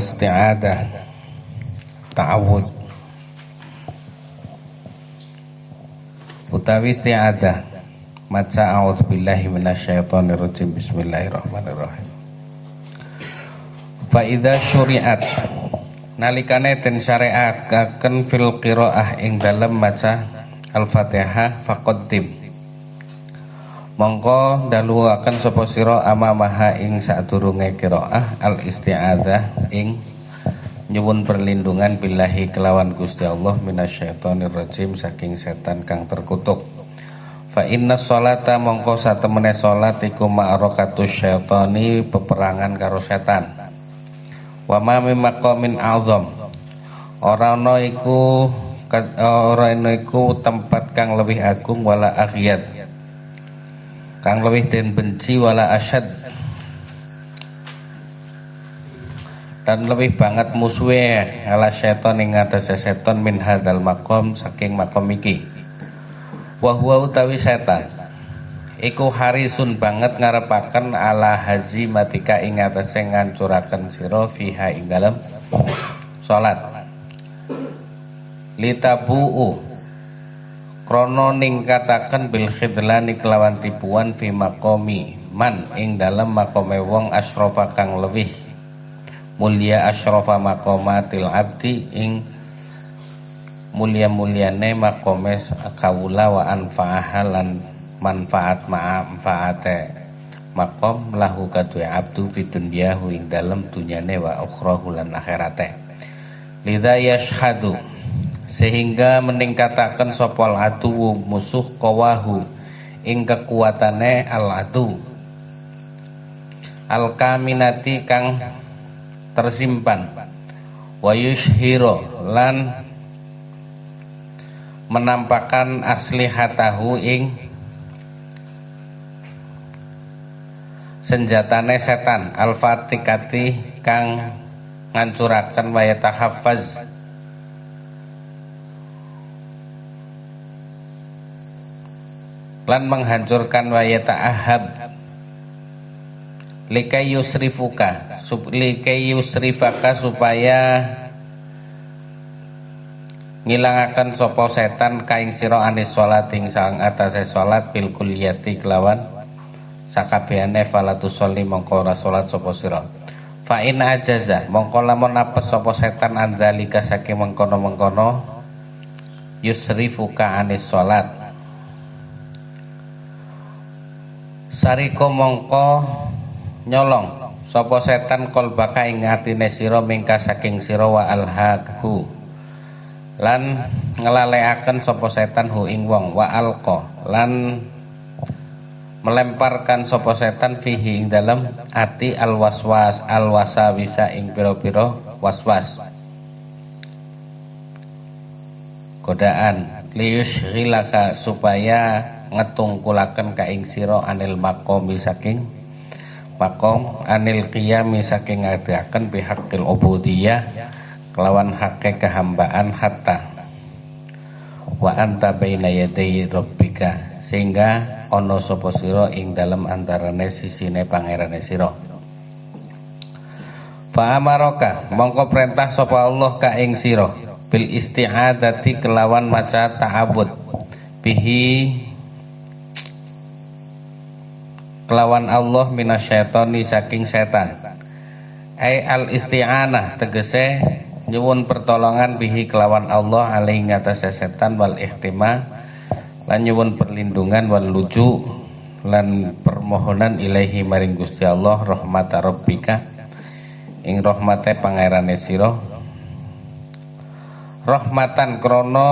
isti'adah ta'awud utawi isti'adah maca a'udzubillahi minasyaitonirrajim bismillahirrahmanirrahim. Fa idza syuri'at nalikane den syariataken fil qiraah ing dalem maca al-Fatihah faqaddim mongko daluaken sapa sira amamaha ing sadurunge qiraah al-isti'adzah ing nyuwun perlindungan billahi kelawan Gusti Allah minasyaitonir rajim saking setan kang terkutuk. Fa inna sholata mongko satemene salat iku ma'rakatus syaitani peperangan karo setan. Wa ma mim maqamin azam ora ana iku tempat kang lebih agung wala aghyad kang lebih den benci wala asyad dan lebih banget musuhe ala syaiton ing atase seton min hadzal maqam saking maqam iki. Wa huwa utawi setan iku harisun banget ngarepaken ala hazimatika ing atase ngancuraken sira fiha ing dalem salat. Litabu'u krana ningkataken bil khidlani kelawan tipuan fi maqami man ing dalem makome wong asyrafa kang lebih mulia asyrafa maqamatil abdi ing mulia-muliane makome kawula wa anfa'ahalan manfaat manfaate maqam lahu kadue abdu fi dunyahu ing dalem dunyane wa ukhrahu lan akhirate. Lidza yashhadu sehingga meningkataken sapa adu musuh qawahu ing kekuatane al adu al kaminati kang tersimpan wa yushhiro lan menampakkan aslihatahu ing senjatane setan al-fatikati kang ngancuraken wa yatahaffaz lan menghancurkan wa yata'ahab likai yusrifaka supaya ngilangaken sapa setan kaing sira anis salat ing sang atase salat bil kulliyati kelawan sakabehane falatu sholli mongko ora salat sapa sira. Fa in ajaza mongko lamun apes sapa setan andzalika saking mengkono-mengkono yusrifuka anis salat sariko mongko nyolong sapa setan qalbaka ing atine sira mingka saking sira wa alhaqhu lan ngelalekaken sapa setan hu ing wong wa alqa lan melemparkan sapa setan fihi ing dalem ati alwaswas alwasawisa ing pira-pira waswas godaan liyushghilaka supaya ngetungkulaken ka ing sira anil maqami saking maqam anil qiyami saking ngadaken bihaqqil ubudiyah kelawan hake kehambaan hatta wa anta baina yaday rabbika sehingga ana sapa sira ing dalem antarane sisine pangerane sira. Fa amaraka mongko perintah sapa Allah ka ing sira bil isti'adzati kelawan maca ta'awud bihi kelawan Allah minasyaitoni saking setan. Ai al isti'anah tegese nyuwun pertolongan bihi kelawan Allah alaihi ngatasi setan wal ihtima lan nyuwun perlindungan wal luju lan permohonan ilaihi maring Gusti Allah rahmata rabbika ing rahmate pangerane sira rahmatan krana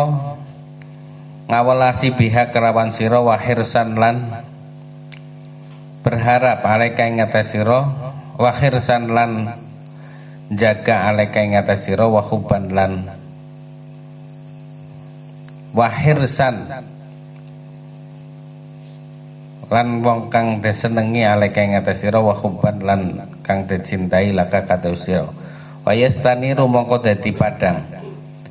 ngawelasi biha kerawan sira wa hirsan lan berharap alaika ing ngatasi sira wa hirsan lan jaga alaika ing atas sira wa hubban lan wa hirsan lan wong kang disenengi alaika ing atas sira wa hubban lan kang dicintai laka kadhe sira wa yastaniru mongko dadi padang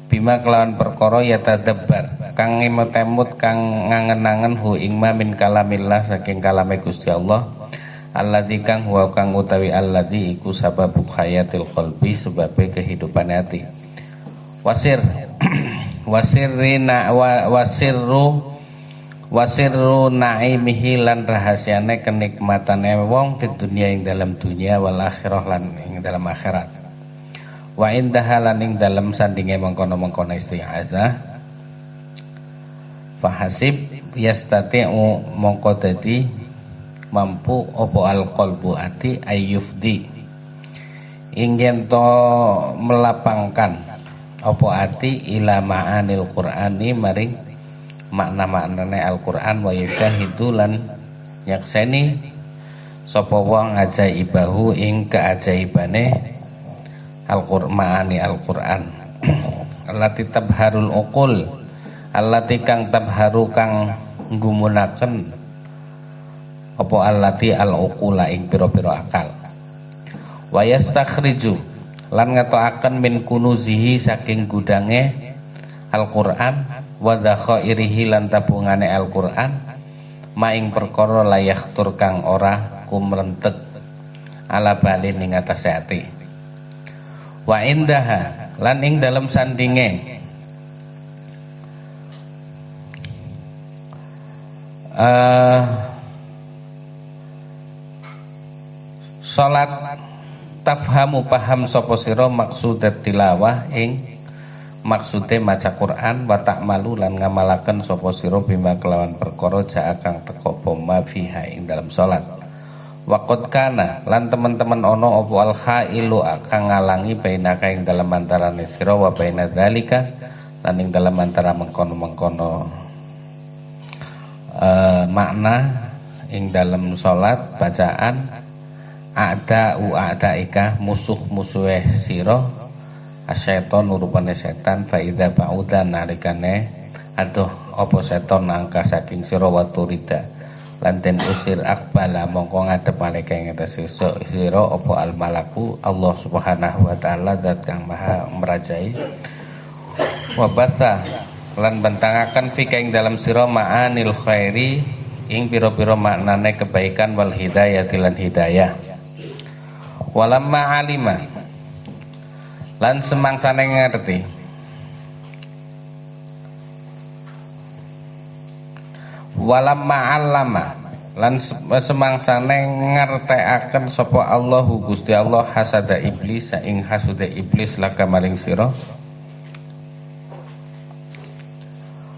bima kelawan perkara ya tadabbar kang ngemut-emut kang ngangen-angen hu ing ma min kalamillah saking kalame Gusti Allah alladzi kang wa kang utawi alladzi iku sababu hayatil qalbi sebabe kehidupan hati. Wasir wasirru naimihi lan rahasiane kenikmatane wong di dunia ing dalam dunia wal akhirah lan ing dalam akhirat. Wa indaha lan ing dalam sandinge mengkono-mengkono isti'azah fahasib yastati'u mongko dadi mampu opo al-qalbu ati ayyufdi ingin to melapangkan opo ati ila ma'anil qur'ani maring makna-maknane Al-Qur'an wa yusyahidu lan nyakseni sapa wong ajaibahu ing keajaibane Al-Qur'ani Al-Qur'an allati tabharul uqul allati kang tabharu kang nggumunaken apa allati al-uqula ing pira-pira akal wa yastakhriju lan ngetokaken min kunuzihi saking gudange Al-Qur'an wa dzakhairihi lan tabungane Al-Qur'an maing perkara layak tur kang ora kumrentek ala balin ing atase ati wa indaha lan ing dalem sandinge salat tafhamu paham sapa sira maksudat tilawah ing maksude maca Quran wa ta'malu lan ngamalaken sapa sira bima kelawan perkara jaa kang teka apa fiha ing dalam salat. Wa qad kana lan teman-teman ana apa al khailu kang ngalangi bainaka ing dalam antarane sira wa baina dzalika lan ing dalam antara mengkono-mengkono makna ing dalam salat bacaan a'daika musuh-musuhe sira asyaiton rupane setan fa idza ba'uda nalikane aduh apa seton angka saking sira wa turida lan den usir akbala mongko ngadepane ing atas sira apa al malaku Allah Subhanahu wa taala zat kang maha merajai wa batha lan bentangaken fika ing dalam sira ma'anil khairi ing pira-pira maknane kebaikan wal hidayah lan hidayah walamma alima lan semangsane ngerti walamma allama lan semangsane ngertekaken sapa Allahu Gusti Allah hasada iblis ing hasude iblis laka maring sira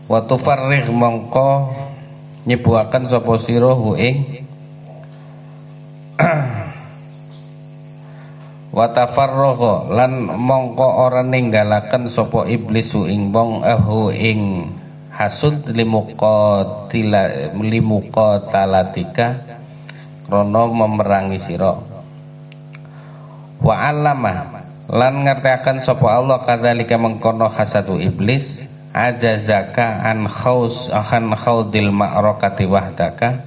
wa tufarrigh mongko nyebuaken sapa sira hu ing wa tafarragha lan mongko ora ninggalaken sapa iblis ing wong ing hasud limuqatalatika krana memerangi sira wa allama lan ngertekaken sapa Allah kadzalika mengkono hasadu iblis ajazaka an khaudil ma'rakati wahdaka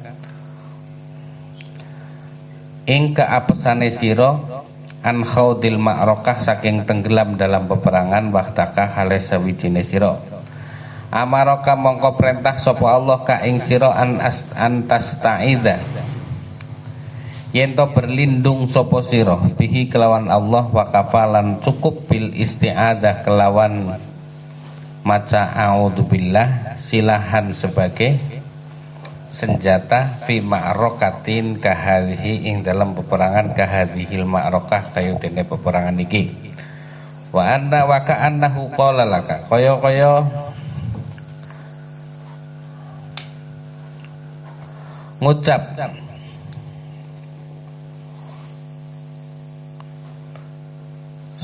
ing kaapesane sira an khaudil ma'rakah saking tenggelam dalam peperangan wahdaka hale sawijine sira amaraka mongko perintah sapa Allah ka ing sira an tastaida yen to berlindung sapa sira bihi kelawan Allah wa kafalan cukup bil isti'adzah kelawan maca a'udzubillah silahan sebagai senjata fi ma'rakatin kahadhihi ing dalam peperangan kahadhil ma'rakah kaya dene peperangan iki wa anna wa ka'annahu qala laka kaya ngucap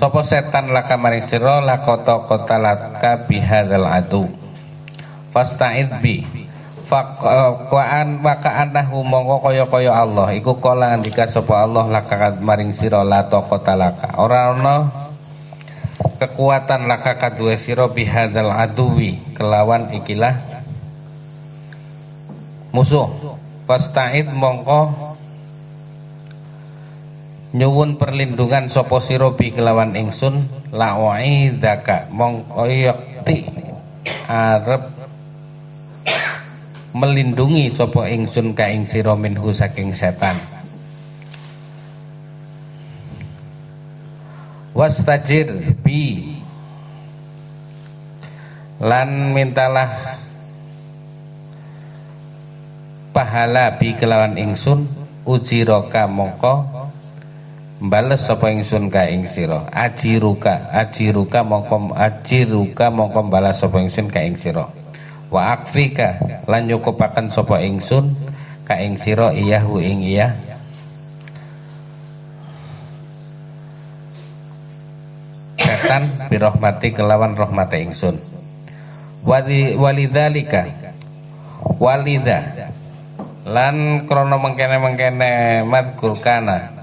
sapa setan laka maring sira lakota qatalaka bihadzal adu fasta'id bi faqan wa ka'annahu mongko kaya Allah iku kala andika sapa Allah laka maring sira la taqatalaka ora ana kekuatan laka kaduwe sira bihadzal aduwi kelawan ikilah musuh fasta'id mongko nyuwun perlindungan sapa sira bi kelawan ingsun la wa'izaka mongko yakti arep melindungi sapa ingsun ka ing sira minhu saking setan wastajir bi lan mintalah pahala bi kelawan ingsun ujiroka mongko bales sapa ingsun ka ing sira ajiruka mongko balas sapa ingsun ka ing sira wa akfika lan nyukupaken sapa ingsun ka ing sira iyahu ing iya setan birahmati kelawan rahmate ingsun walidza lan krana mengkene madkur kana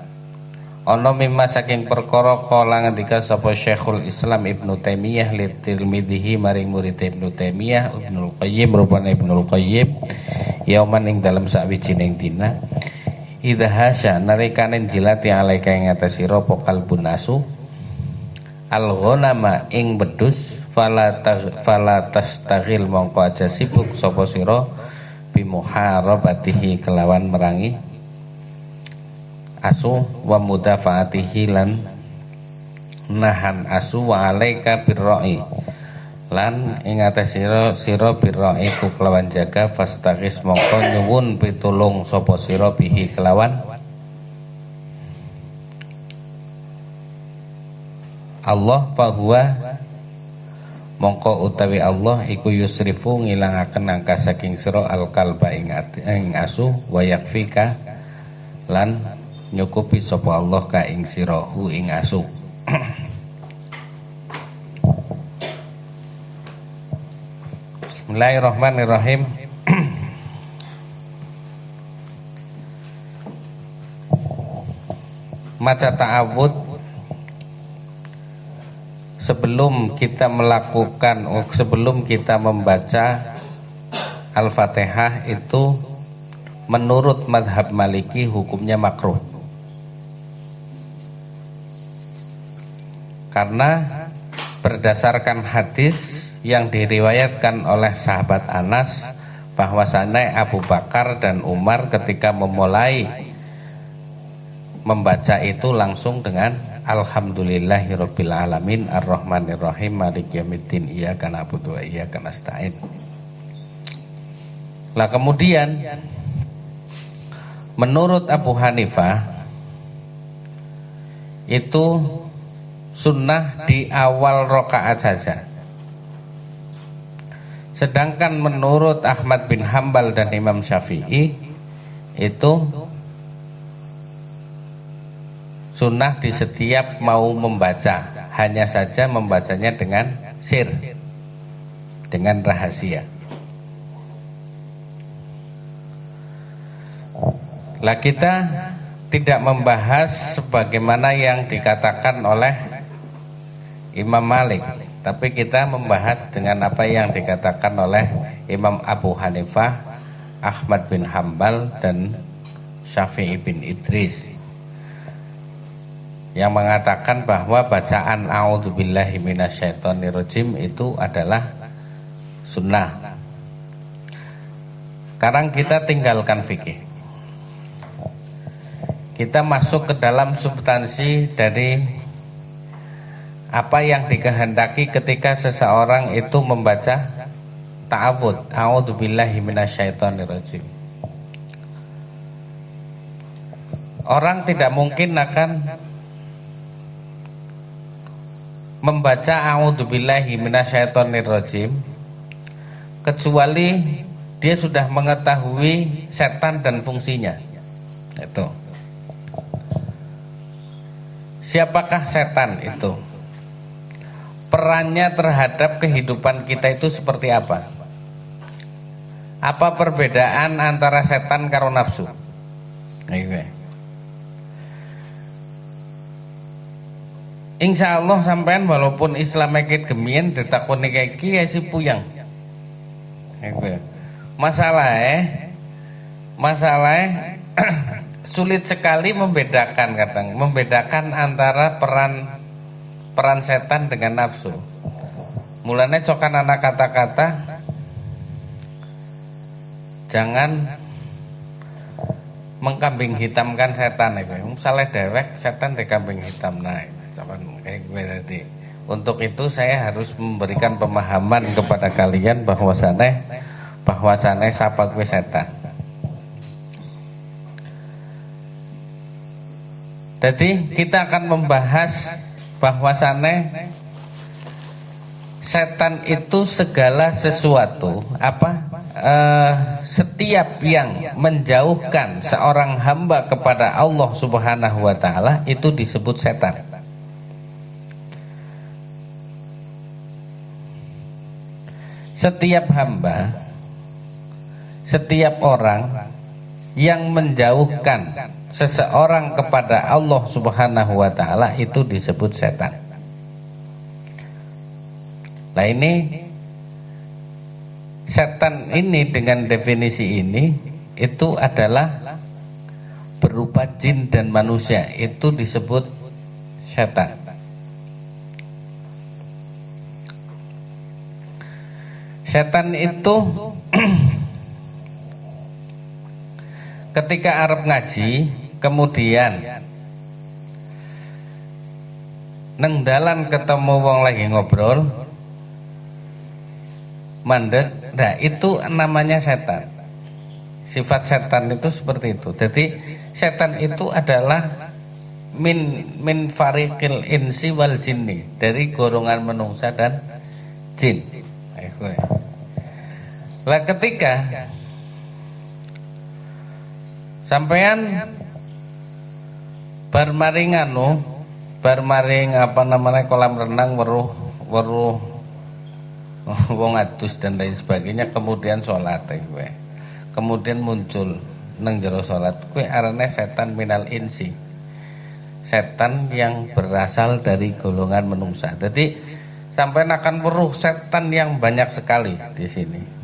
ana mimma saking perkara kala ngendika sapa Syekhul Islam Ibnu Taimiyah li tilmidhihi maring murid Ibnu Taimiyah Ibnul Qayyim rupane Ibnul Qayyim yauman ing dalem sawijining dina idza hasya nalikane jilati alaika ing atas sira pokal bunasu al-ghanama ing bedus fala tastaghil mongko aja sibuk sapa sira bimuharabatihi kelawan merangi asu wa mudafaatihi lan nahan asu wa alaika birra'i lan ing atas sira birra'i ku kelawan jaga fastaghis mongko nyuwun pitulung sapa sira bihi kelawan Allah bahwa mongko utawi Allah iku yusrifu ngilangaken angka saking sira al-qalba ing asu wa yakfika lan nyukupi sapa Allah ka ing sira hu ing asu. Bismillahirrahmanirrahim. Maca ta'awud sebelum kita membaca Al-Fatihah itu menurut mazhab Maliki hukumnya makruh. Karena berdasarkan hadis yang diriwayatkan oleh sahabat Anas bahwasanya Abu Bakar dan Umar ketika memulai membaca itu langsung dengan Alhamdulillahirabbil alamin arrahmanirrahim maliki yaumiddin iyyaka na'budu wa iyyaka nasta'in. Lah kemudian menurut Abu Hanifah itu sunnah di awal rakaat saja. Sedangkan menurut Ahmad bin Hambal dan Imam Syafi'i itu sunnah di setiap mau membaca, hanya saja membacanya dengan sir, dengan rahasia. Lah kita tidak membahas sebagaimana yang dikatakan oleh Imam Malik, tapi kita membahas dengan apa yang dikatakan oleh Imam Abu Hanifah, Ahmad bin Hambal dan Syafi'i bin Idris, yang mengatakan bahwa bacaan a'udzubillahi minasyaitonirrajim itu adalah sunnah. Sekarang kita tinggalkan fikih. Kita masuk ke dalam substansi dari apa yang dikehendaki ketika seseorang itu membaca ta'awudz, a'udzubillahi minasyaitonirrajim. Orang tidak mungkin akan membaca a'udzubillahi minasyaitonirrajim kecuali dia sudah mengetahui setan dan fungsinya. Itu. Siapakah setan itu? Perannya terhadap kehidupan kita itu seperti apa? Apa perbedaan antara setan karo nafsu? Insya Allah sampean walaupun Islam ekit gemien ditakoni kayak iki si puyang. Masalahnya sulit sekali membedakan antara peran setan dengan nafsu. Mulanya cokan anak kata-kata jangan mengkambing hitamkan setan itu. Misalnya dewek setan dikambing hitam naik. kayak gue tadi. Untuk itu saya harus memberikan pemahaman kepada kalian bahwasannya sapa gue setan. Jadi kita akan membahas bahwasannya setan itu segala sesuatu setiap yang menjauhkan seorang hamba kepada Allah Subhanahu wa taala itu disebut setan. Setiap hamba, setiap orang yang menjauhkan seseorang kepada Allah Subhanahu wa taala itu disebut setan. Nah ini setan ini dengan definisi ini itu adalah berupa jin dan manusia, itu disebut setan. Setan itu ketika arep ngaji kemudian neng dalan ketemu wong lagi ngobrol mandek, nah itu namanya setan. Sifat setan itu seperti itu. Jadi setan itu adalah min fariqil insi wal jinni, dari golongan manusia dan jin. Lah ketika sampean bar maring kolam renang weruh wong adus dan lain sebagainya, kemudian sholat kowe. Kemudian muncul nang jero sholat, kowe arane setan minal insi. Setan yang berasal dari golongan manusia. Jadi sampai akan weruh setan yang banyak sekali di sini.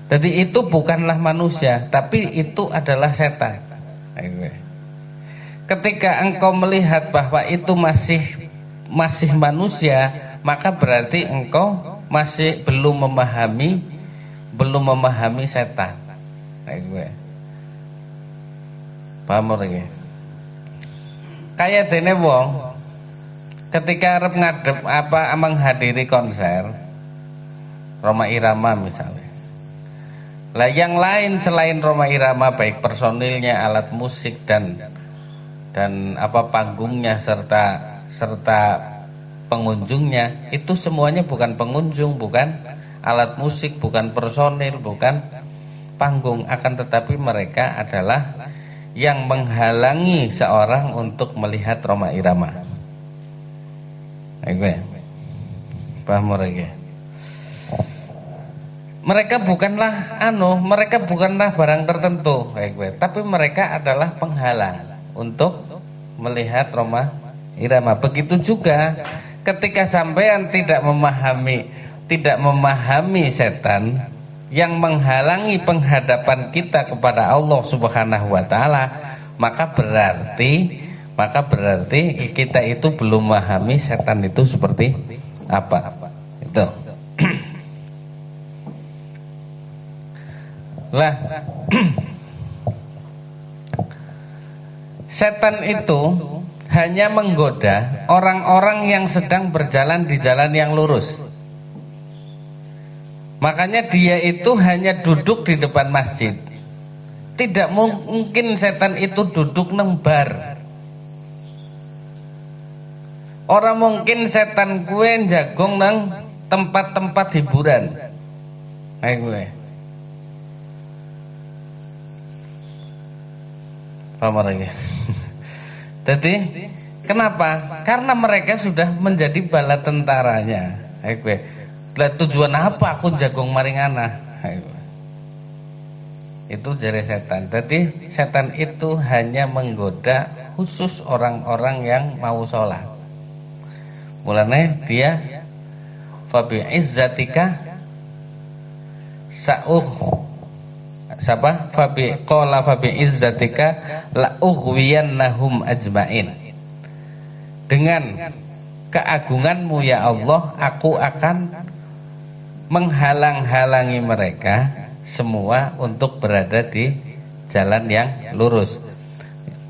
Jadi itu bukanlah manusia, tapi itu adalah setan. Ketika engkau melihat bahwa itu masih manusia, maka berarti engkau masih belum memahami setan. Paham lagi? Kayak dene wong ketika arep ngadep menghadiri konser Rhoma Irama misalnya. Lah yang lain selain Rhoma Irama, baik personilnya, alat musik dan panggungnya serta pengunjungnya, itu semuanya bukan pengunjung, bukan alat musik, bukan personil, bukan panggung, akan tetapi mereka adalah yang menghalangi seorang untuk melihat Rhoma Irama. Paham mereka? Mereka bukanlah barang tertentu, tapi mereka adalah penghalang untuk melihat Rhoma Irama. Begitu juga ketika sampean tidak memahami setan yang menghalangi penghadapan kita kepada Allah Subhanahu wa taala, maka berarti kita itu belum memahami setan itu seperti apa. Itu. Lah setan itu hanya menggoda orang-orang yang sedang berjalan di jalan yang lurus. Makanya dia itu hanya duduk di depan masjid. Tidak mungkin setan itu duduk nembar. Orang mungkin setan kue jagong nang tempat-tempat hiburan. Paham lagi? Jadi kenapa? Karena mereka sudah menjadi bala tentaranya. Lah tujuan apa aku jagong maringana? Itu jari setan. Jadi setan itu hanya menggoda khusus orang-orang yang mau sholat. Mulanya dia fabi izzatika fabi izzatika la ughwiyannahum ajmain. Dengan keagunganmu ya Allah, aku akan menghalang-halangi mereka semua untuk berada di jalan yang lurus.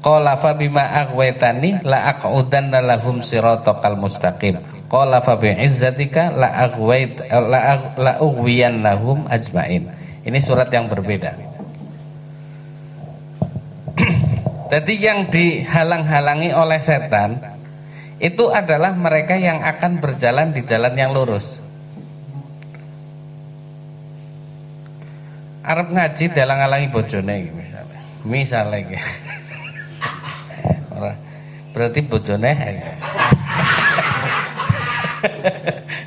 Qala fa bima aghwaytani la aqudanna lahum siratal mustaqim. Qala fa bi izzatika la ughwiyannahum ajmain. Ini surat yang berbeda. Jadi yang dihalang-halangi oleh setan itu adalah mereka yang akan berjalan di jalan yang lurus. Arep ngaji dalang-alangi bojone misalnya. Misalnya berarti bojone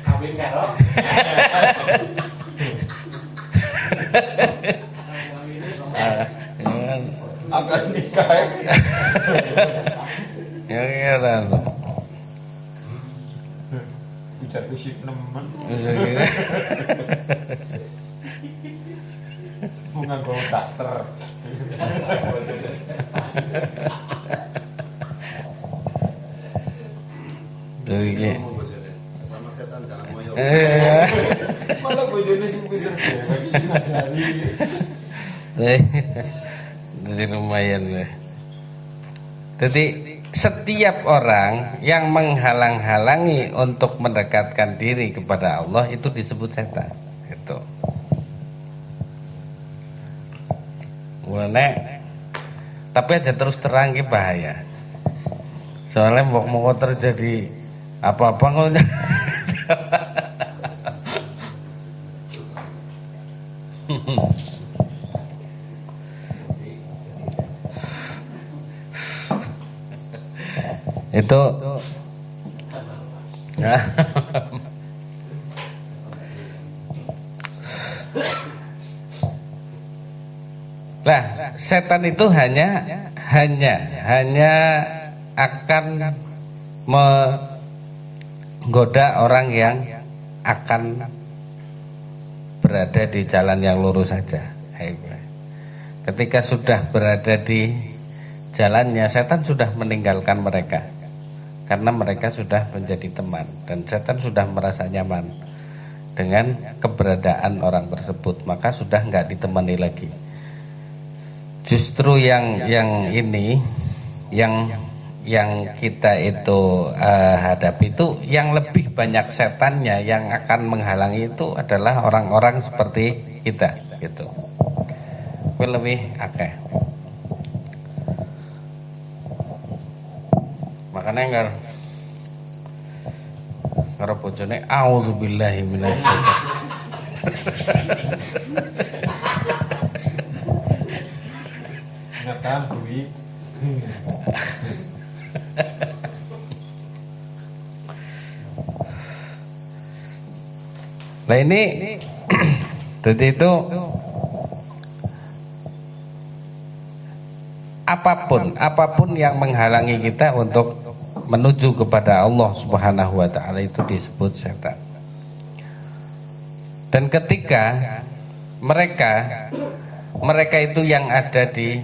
Amin karo. Akan nikah. Ya kira. Ujar fisik nemen. Bunga go daster. Tuh iki. Sama setan jangan moyo. Malah bojone sing pinter lagi ngajari. Jadi lumayan ya. Jadi setiap orang yang menghalang-halangi untuk mendekatkan diri kepada Allah itu disebut setan. Itu. Mulane tapi aja terus terang ki bahaya. Soalnya mau terjadi apa-apa kok. Itu nah. Lah, setan itu hanya akan menggoda orang yang akan berada di jalan yang lurus saja. Ketika sudah berada di jalannya, setan sudah meninggalkan mereka karena mereka sudah menjadi teman dan setan sudah merasa nyaman dengan keberadaan orang tersebut, maka sudah nggak ditemani lagi. Justru yang ini yang kita itu hadapi itu yang lebih banyak setannya yang akan menghalangi itu adalah orang-orang seperti kita gitu. Lebih akeh. Makanya enggak karo bojone auzubillahi minasyaitonir. Ngatan kuwi. Nah ini jadi itu apapun yang menghalangi kita untuk menuju kepada Allah Subhanahu wa taala itu disebut setan. Dan ketika mereka itu yang ada di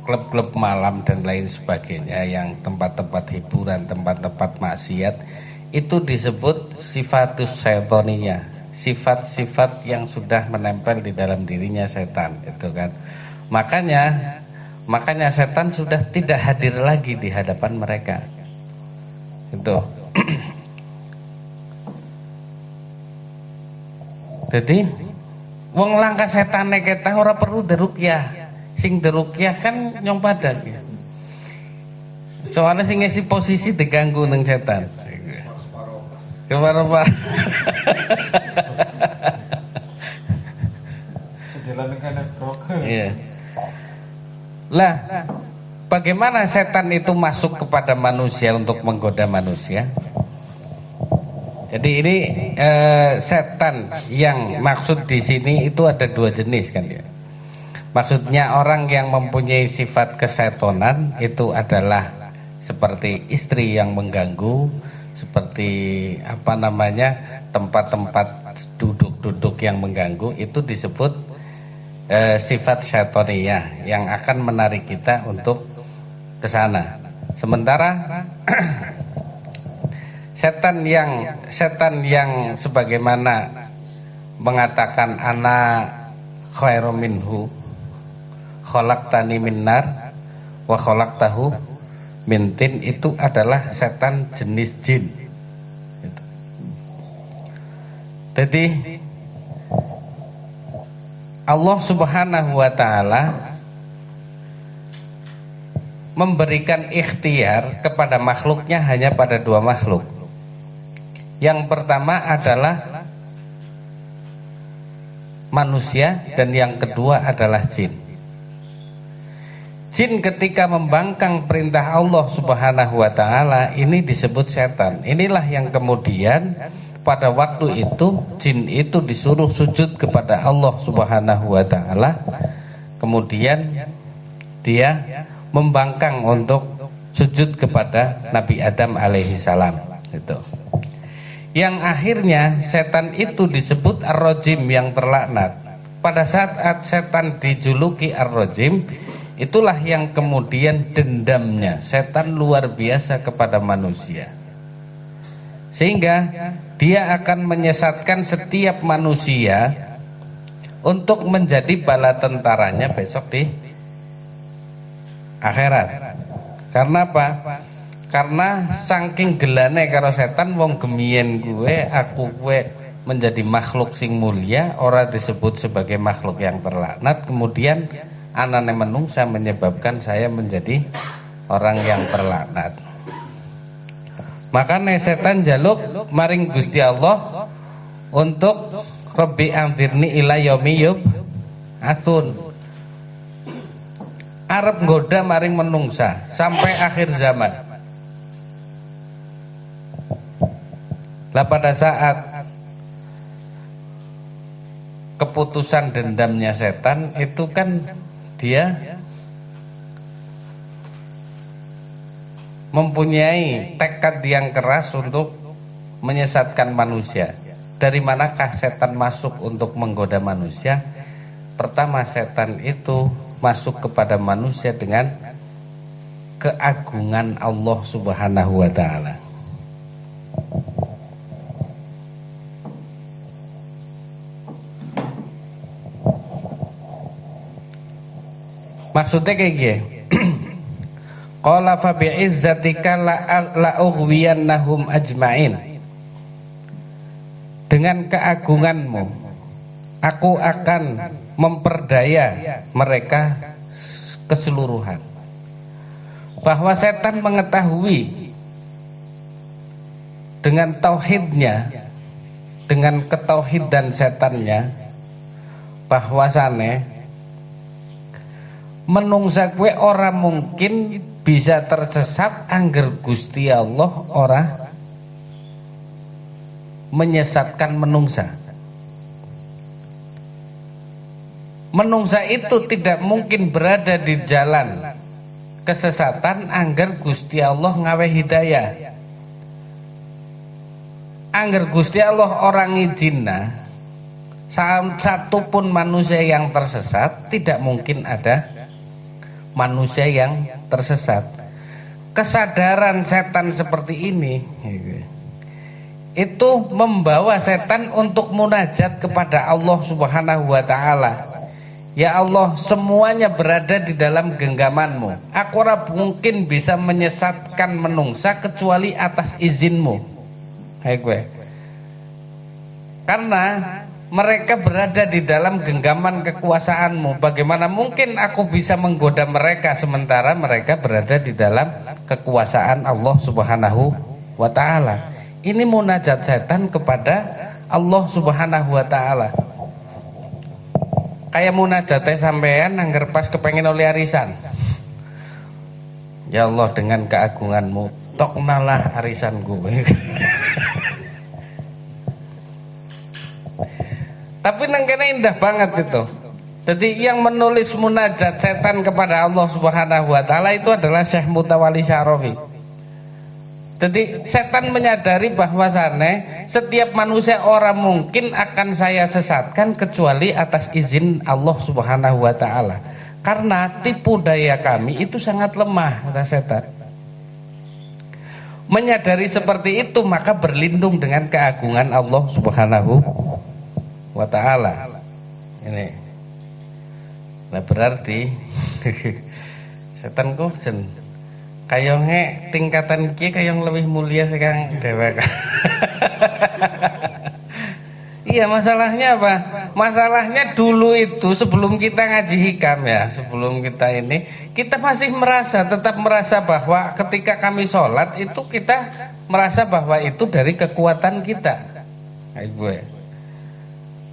klub-klub malam dan lain sebagainya, yang tempat-tempat hiburan, tempat-tempat maksiat, itu disebut sifatus syaitoninya, sifat-sifat yang sudah menempel di dalam dirinya setan, itu kan. Makanya setan sudah tidak hadir lagi di hadapan mereka. Itu. Jadi wong langkah setane kita ora perlu derukyah. Sing derukyah kan nyong padha. Soalnya sing ngisi posisi diganggu nang setan. Kepara-para. Sejalan kene brok. Iya. Lah, bagaimana setan itu masuk kepada manusia untuk menggoda manusia? Jadi ini setan yang maksud di sini itu ada dua jenis kan ya. Maksudnya orang yang mempunyai sifat kesetonan itu adalah seperti istri yang mengganggu, seperti tempat-tempat duduk-duduk yang mengganggu, itu disebut sifat syaitoniyah yang akan menarik kita untuk ke sana. Sementara setan yang sebagaimana mengatakan ana khairum minhu khalaqtani min nar wa khalaqtahu min tin, itu adalah setan jenis jin. Gitu. Jadi Allah Subhanahu wa taala memberikan ikhtiar kepada makhluknya hanya pada dua makhluk. Yang pertama adalah manusia dan yang kedua adalah jin. Jin ketika membangkang perintah Allah Subhanahu wa taala ini disebut setan. Inilah yang kemudian pada waktu itu jin itu disuruh sujud kepada Allah Subhanahu wa taala. Kemudian dia membangkang untuk sujud kepada Nabi Adam alaihi salam. Itu. Yang akhirnya setan itu disebut ar-rajim, yang terlaknat. Pada saat setan dijuluki ar-rajim, itulah yang kemudian dendamnya setan luar biasa kepada manusia, sehingga dia akan menyesatkan setiap manusia untuk menjadi bala tentaranya besok di akhirat. Karena apa? Karena saking gelane karo setan, wong gemien gue, aku gue menjadi makhluk sing mulia, ora disebut sebagai makhluk yang terlaknat. Kemudian anane menungsa menyebabkan saya menjadi orang yang terlaknat. Makanya setan jaluk maring Gusti Allah untuk Rabbi anzirni ila yaumi yub'atsun. Arep nggoda maring menungsa sampai akhir zaman. Lah pada saat keputusan dendamnya setan itu kan dia mempunyai tekad yang keras untuk menyesatkan manusia. Dari manakah setan masuk untuk menggoda manusia? Pertama, setan itu masuk kepada manusia dengan keagungan Allah Subhanahu wa taala. Maksudnya kayak gini. Qala fa bi'izzatika la ughwiyannahum ajma'in. Dengan keagunganmu aku akan memperdaya mereka keseluruhan. Bahwa setan mengetahui dengan tauhidnya, dengan ketauhidan setannya, bahwasane menungsa kue ora mungkin bisa tersesat angger Gusti Allah ora menyesatkan menungsa. Menungsa itu tidak mungkin berada di jalan kesesatan angger Gusti Allah ngawe hidayah. Angger Gusti Allah orang izinna satu pun manusia yang tersesat, tidak mungkin ada manusia yang tersesat. Kesadaran setan seperti ini itu membawa setan untuk munajat kepada Allah Subhanahu wa taala. Ya Allah, semuanya berada di dalam genggamanmu. Aku ora mungkin bisa menyesatkan menungsa kecuali atas izinmu. Hai gue. Karena mereka berada di dalam genggaman kekuasaanmu. Bagaimana mungkin aku bisa menggoda mereka sementara mereka berada di dalam kekuasaan Allah Subhanahu wa taala. Ini munajat setan kepada Allah Subhanahu wa taala. Kayak munajatnya sampean angger pas kepengen oleh arisan. Ya Allah, dengan keagunganmu toknalah arisan gue. Tapi nang kene indah banget itu. Jadi yang menulis munajat setan kepada Allah Subhanahu wa taala itu adalah Syekh Mutawalli Syarafi. Jadi setan menyadari bahwasannya setiap manusia orang mungkin akan saya sesatkan kecuali atas izin Allah Subhanahu wa taala. Karena tipu daya kami itu sangat lemah, kata setan. Menyadari seperti itu maka berlindung dengan keagungan Allah Subhanahu wa taala. Ini. Nah berarti Setan ku sen kayonge tingkatan iki kayong lebih mulia sekarang dhewek. Iya, masalahnya apa? Masalahnya dulu itu sebelum kita ngaji hikam ya, sebelum kita ini, kita masih tetap merasa bahwa ketika kami sholat itu kita merasa bahwa itu dari kekuatan kita. Ibu ya.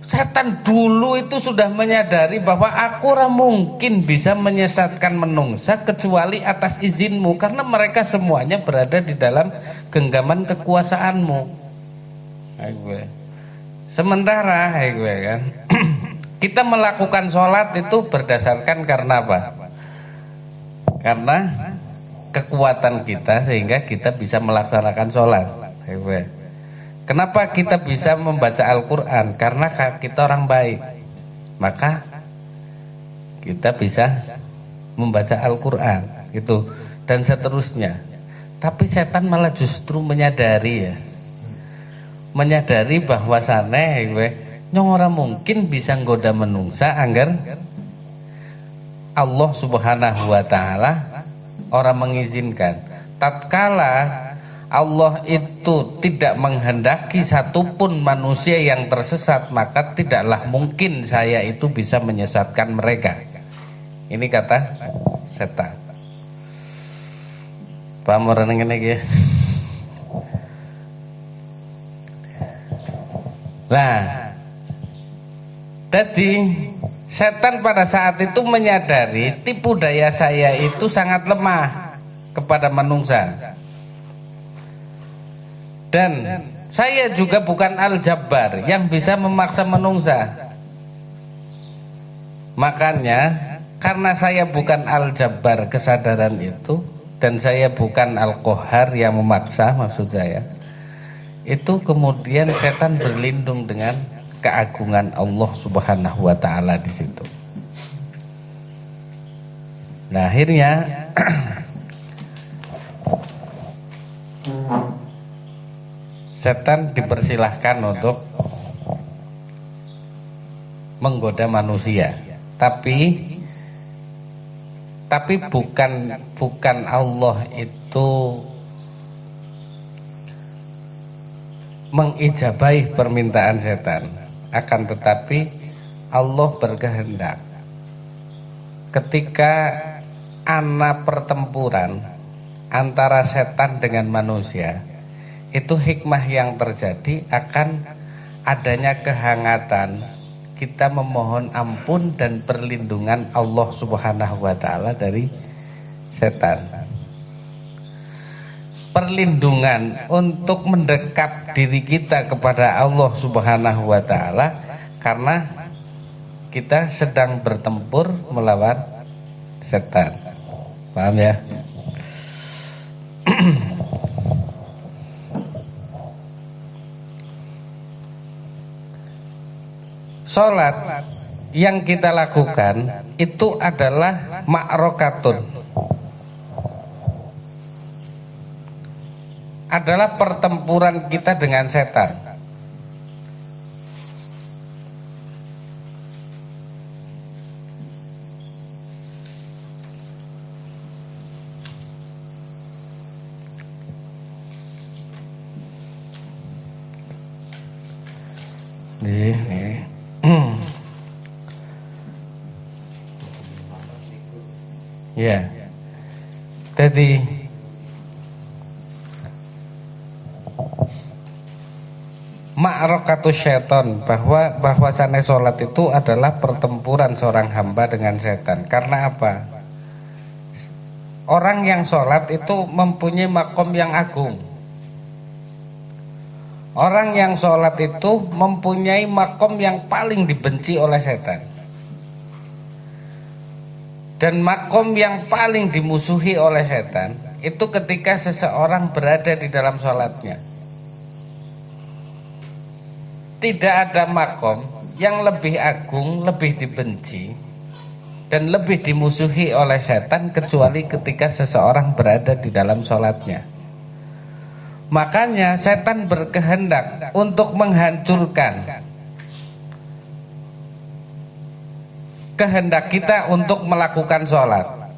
Setan dulu itu sudah menyadari bahwa aku ora mungkin bisa menyesatkan menungsa kecuali atas izinmu, karena mereka semuanya berada di dalam genggaman kekuasaanmu. Ibu ya. Sementara kan, kita melakukan sholat itu berdasarkan karena apa? Karena kekuatan kita sehingga kita bisa melaksanakan sholat. Kenapa kita bisa membaca Al-Quran? Karena kita orang baik, maka kita bisa membaca Al-Quran gitu, dan seterusnya. Tapi setan malah justru menyadari bahwasane nyong ora mungkin bisa nggoda menungsa anggar Allah Subhanahu wa taala ora mengizinkan. Tatkala Allah itu tidak menghendaki satupun manusia yang tersesat, maka tidaklah mungkin saya itu bisa menyesatkan mereka. Ini kata setan. Paham ora ngene iki? Nah, jadi setan pada saat itu menyadari tipu daya saya itu sangat lemah kepada manusia. Dan saya juga bukan Al-Jabbar yang bisa memaksa manusia. Makanya karena saya bukan Al-Jabbar kesadaran itu, dan saya bukan Al-Qahhar yang memaksa, maksud saya itu, kemudian setan berlindung dengan keagungan Allah Subhanahu wa taala di situ. Nah, akhirnya setan dipersilahkan untuk menggoda manusia. Tapi bukan Allah itu mengijabahi permintaan setan, akan tetapi Allah berkehendak ketika ana pertempuran antara setan dengan manusia, itu hikmah yang terjadi akan adanya kehangatan, kita memohon ampun dan perlindungan Allah Subhanahu wa taala dari setan. Perlindungan untuk mendekap diri kita kepada Allah Subhanahu wa taala karena kita sedang bertempur melawan setan. Paham ya? Salat yang kita lakukan itu adalah ma'rokatun, adalah pertempuran kita dengan setan. Ya. Jadi ma'rakatus syaitan, bahwasannya sholat itu adalah pertempuran seorang hamba dengan setan. Karena apa? Orang yang sholat itu mempunyai makom yang agung. Orang yang sholat itu mempunyai makom yang paling dibenci oleh setan, dan makom yang paling dimusuhi oleh setan itu ketika seseorang berada di dalam sholatnya. Tidak ada makom yang lebih agung, lebih dibenci dan lebih dimusuhi oleh setan kecuali ketika seseorang berada di dalam sholatnya. Makanya setan berkehendak untuk menghancurkan kehendak kita untuk melakukan sholat.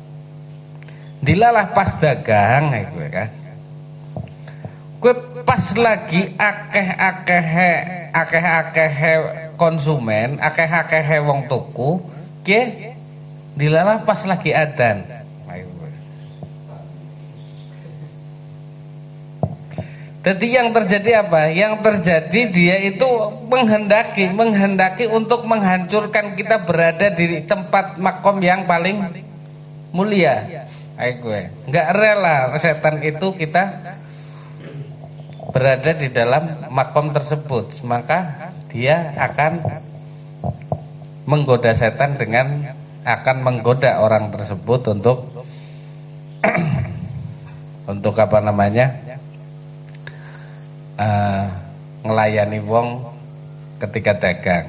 Dilalah pas dagang kowe kan. Kowe pas lagi akeh-akehe konsumen, akeh-akehe wong tuku, ke dilalah pas lagi adzan. Jadi yang terjadi apa? Yang terjadi dia itu menghendaki untuk menghancurkan kita berada di tempat makom yang paling mulia. Enggak rela setan itu kita berada di dalam makom tersebut. Maka dia akan menggoda setan dengan akan menggoda orang tersebut untuk untuk apa namanya? Ngelayani wong ketika dagang.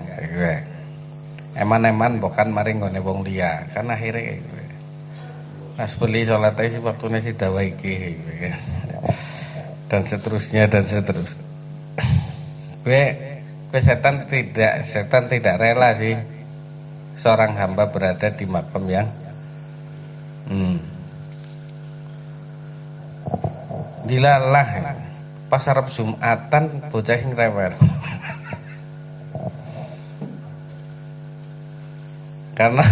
Eman-eman bukan mari nggone wong liya. Kan akhirnya pas beli salat ae waktune si dawa iki dan seterusnya. Kowe setan tidak rela sih seorang hamba berada di makam yang dilalah. Pas arep Jumatan bocah sing rewel. Karena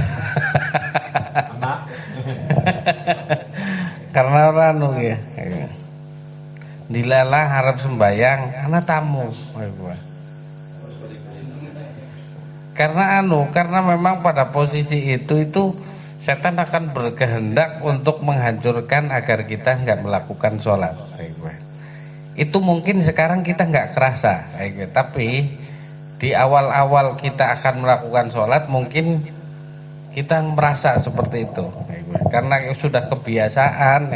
karena ora anu ya. Dilalah arep sembayang ana tamu. Karena memang pada posisi itu setan akan berkehendak untuk menghancurkan agar kita enggak melakukan sholat. Itu mungkin sekarang kita nggak kerasa, tapi di awal-awal kita akan melakukan sholat mungkin kita merasa seperti itu, karena sudah kebiasaan,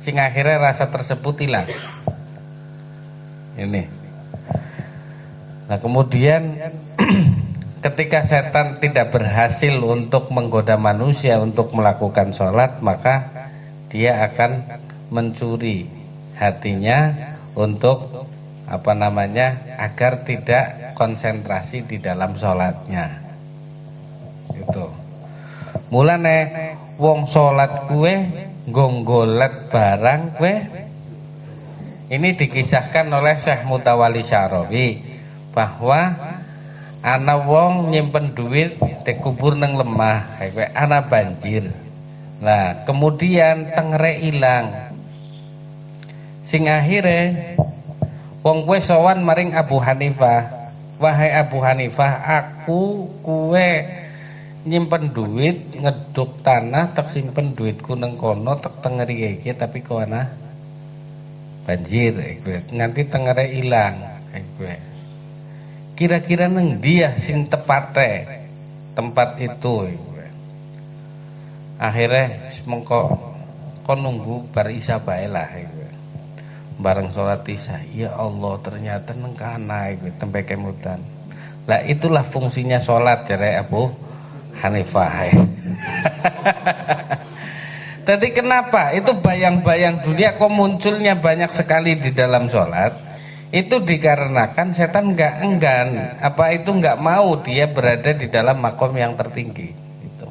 sehingga akhirnya rasa tersebut hilang. Ini. Nah kemudian ketika setan tidak berhasil untuk menggoda manusia untuk melakukan sholat, maka dia akan mencuri hatinya untuk apa namanya agar tidak konsentrasi di dalam sholatnya. Itu mulane wong sholat kue gonggolet barang kue. Ini dikisahkan oleh Syekh Mutawali Syarawi bahwa ana wong nyimpen duit dikubur nang lemah kue ana banjir. Nah kemudian tengere ilang. Sing akhire wong kowe sowan maring Abu Hanifah. Wahai Abu Hanifah, aku kowe nyimpen duit ngeduk tanah tak simpen duitku nang kono tak tengeri iki tapi kok ana banjir nganti tengere ilang kowe. Kira-kira nang dia sing tepate tempat itu akhirnya mengko kon nunggu bar isya bae lah bareng sholat isya. Ya Allah ternyata nang kana iku tempe kemutan. Lah itulah fungsinya sholat jare Abu Hanifah. Jadi kenapa itu bayang-bayang dunia kok munculnya banyak sekali di dalam sholat? Itu dikarenakan setan enggak enggan, apa itu enggak mau dia berada di dalam makom yang tertinggi. Itu.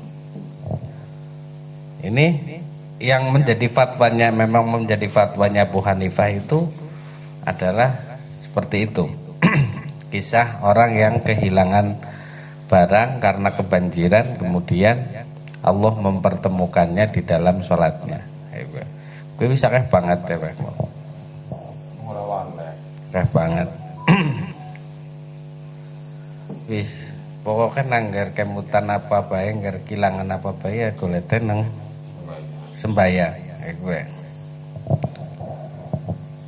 Ini yang menjadi fatwanya, memang menjadi fatwanya Abu Hanifah itu adalah seperti itu. Kisah orang yang kehilangan barang karena kebanjiran, kemudian Allah mempertemukannya di dalam sholatnya. Gue bisa keh banget ya, keh banget. Wis pokoknya nanggar kemutan apa bae, nanggar kilangan apa bae ya golete nang sembayang gue.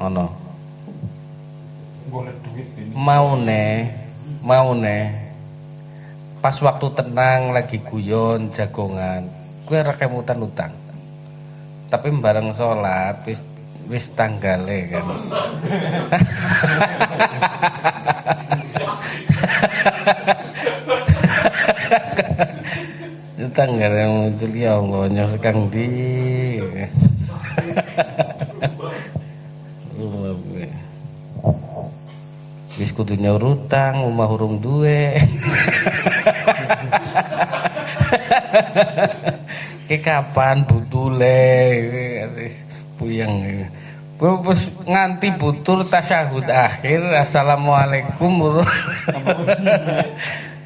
Ono. Golek duit ini. Mau ne. Pas waktu tenang lagi guyon jagongan, gue ora kemutan utang. Tapi bareng sholat wis tanggale kan. Tanggal yang muncul ya Allah nyoskan di wis kudu nyaur utang omah urung duwe. Ki kapan budule wis puyeng. Wis nganti butur tasyahud akhir assalamualaikum.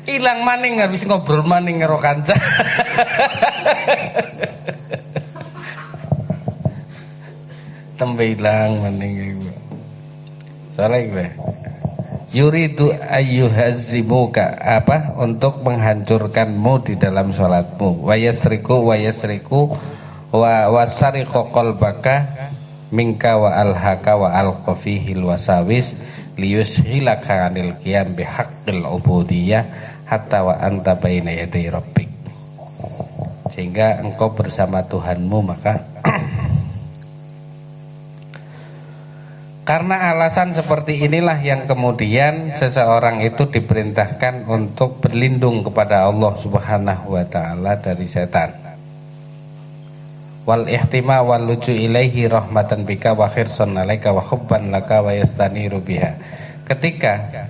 Ilang maning habis ngobrol maning karo kanca. Tembe ilang maning iku. Soale iku. Yuridu ayyuhazzimuka apa untuk menghancurkanmu di dalam salatmu. Wa yasriku wa wasariqu qalbaka minka wa alhaka wa alqafihil wasawis liyushilaka 'anil qiyam bihaqqil ubudiyyah hatta wa anta baina yaday rabbik. Sehingga engkau bersama Tuhanmu maka karena alasan seperti inilah yang kemudian seseorang itu diperintahkan untuk berlindung kepada Allah Subhanahu wa taala dari setan. Wal ihtima wal luju ilaihi rahmatan bika wa khirsan alaika wa hubban laka wa yastaniru biha. Ketika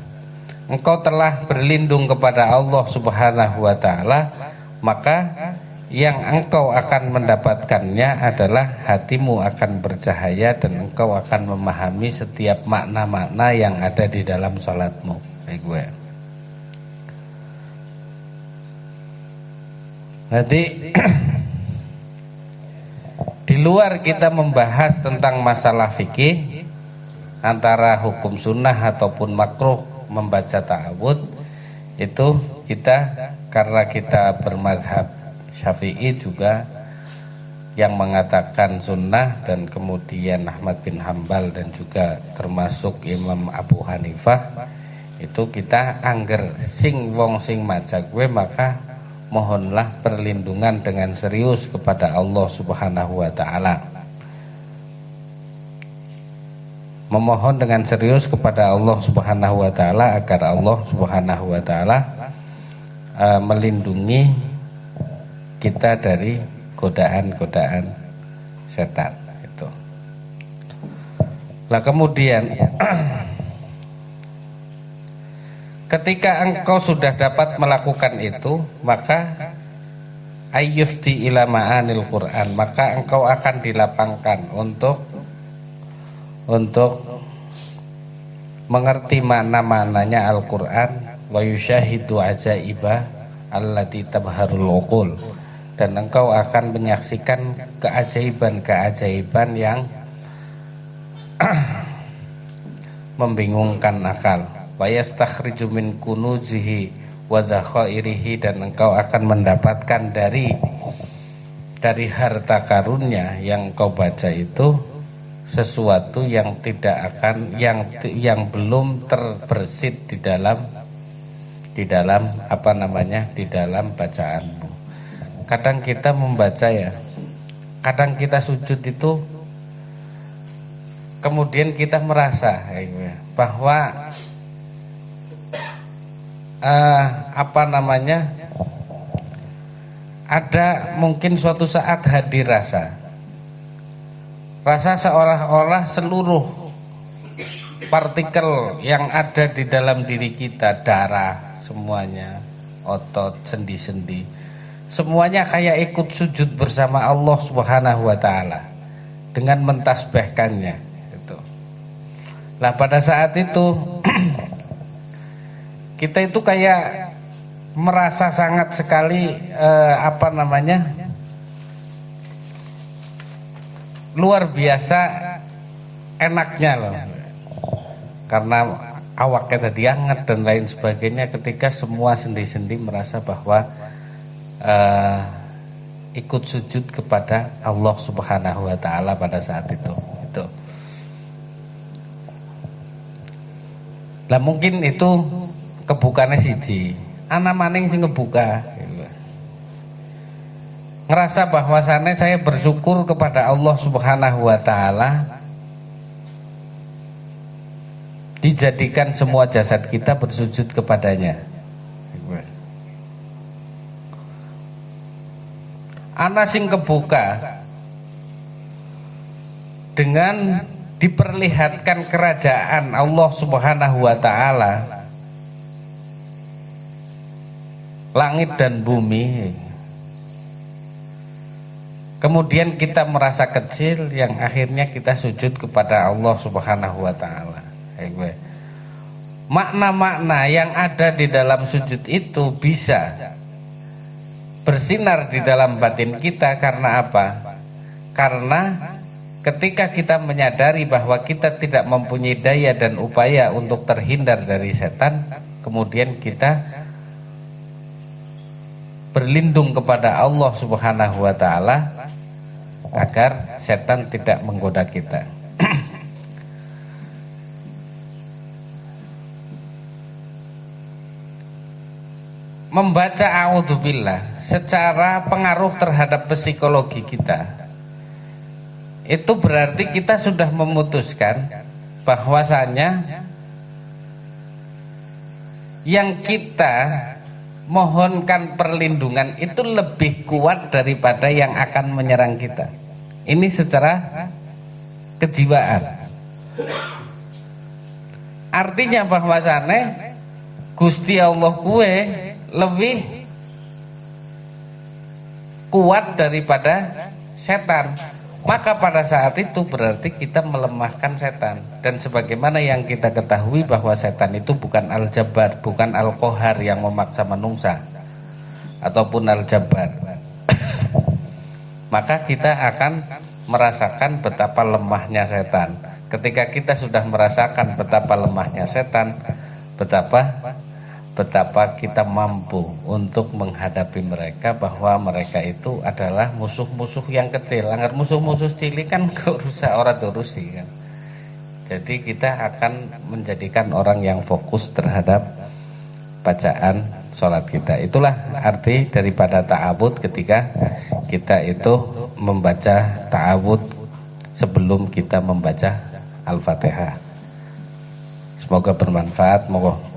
engkau telah berlindung kepada Allah Subhanahu wa taala, maka yang engkau akan mendapatkannya adalah hatimu akan bercahaya dan engkau akan memahami setiap makna-makna yang ada di dalam salatmu. Kayak gue. Jadi di luar kita membahas tentang masalah fikih antara hukum sunnah ataupun makruh membaca ta'awud, itu kita karena kita bermadhab Syafi'i juga yang mengatakan sunnah, dan kemudian Ahmad bin Hambal dan juga termasuk Imam Abu Hanifah, itu kita angger sing wong sing maca gue maka mohonlah perlindungan dengan serius kepada Allah Subhanahu wa taala. Memohon dengan serius kepada Allah Subhanahu wa taala agar Allah Subhanahu wa taala melindungi kita dari godaan-godaan setan itu. Lah kemudian ketika engkau sudah dapat melakukan itu, maka ayyufti ila ma'anil Qur'an, maka engkau akan dilapangkan untuk mengerti makna-maknanya Al-Qur'an, wa yushahidu ajaiba allati tabharul uqul, dan engkau akan menyaksikan keajaiban-keajaiban yang membingungkan akal. Wa yastakhriju min kunuzihi wa dhakhairihi, dan engkau akan mendapatkan dari harta karunnya yang engkau baca itu sesuatu yang tidak akan yang belum terbersit di dalam apa namanya, di dalam bacaanmu. Kadang kita membaca ya, kadang kita sujud itu kemudian kita merasa bahwa apa namanya, ada mungkin suatu saat hadir rasa seolah-olah seluruh partikel yang ada di dalam diri kita, darah semuanya, otot, sendi-sendi, semuanya kayak ikut sujud bersama Allah Subhanahu wa taala dengan mentasbihkannya itu. Nah, pada saat itu kita itu kayak merasa sangat sekali apa namanya, luar biasa enaknya loh. Karena awaknya tadi hangat dan lain sebagainya, ketika semua sendi-sendi merasa bahwa ikut sujud kepada Allah Subhanahu wa taala pada saat itu. Lah mungkin itu kebukane siji, ana maning sing ngebuka. Ngerasa bahwasannya saya bersyukur kepada Allah Subhanahu wa taala dijadikan semua jasad kita bersujud kepadanya. Ana sing kebuka dengan diperlihatkan kerajaan Allah Subhanahu wa taala, langit dan bumi, Kemudian kita merasa kecil yang akhirnya kita sujud kepada Allah Subhanahu wa taala. Makna-makna yang ada di dalam sujud itu bisa bersinar di dalam batin kita karena apa? Karena ketika kita menyadari bahwa kita tidak mempunyai daya dan upaya untuk terhindar dari setan, kemudian kita berlindung kepada Allah Subhanahu wa taala agar setan tidak menggoda kita. Membaca a'udzubillah secara pengaruh terhadap psikologi kita, itu berarti kita sudah memutuskan bahwasanya yang kita mohonkan perlindungan itu lebih kuat daripada yang akan menyerang kita. Ini secara kejiwaan. Artinya bahwasanya Gusti Allah kue lebih kuat daripada setan. Maka pada saat itu berarti kita melemahkan setan. Dan sebagaimana yang kita ketahui bahwa setan itu bukan Al-Jabbar, bukan Al-Qahar yang memaksa menungsa, ataupun Al-Jabbar. Maka kita akan merasakan betapa lemahnya setan. Ketika kita sudah merasakan betapa lemahnya setan, betapa kita mampu untuk menghadapi mereka, bahwa mereka itu adalah musuh-musuh yang kecil. Anggar musuh-musuh cilik kan rusak ora turusi kan. Jadi kita akan menjadikan orang yang fokus terhadap bacaan sholat kita. Itulah arti daripada ta'awud ketika kita itu membaca ta'awud sebelum kita membaca Al-Fatihah. Semoga bermanfaat. Moga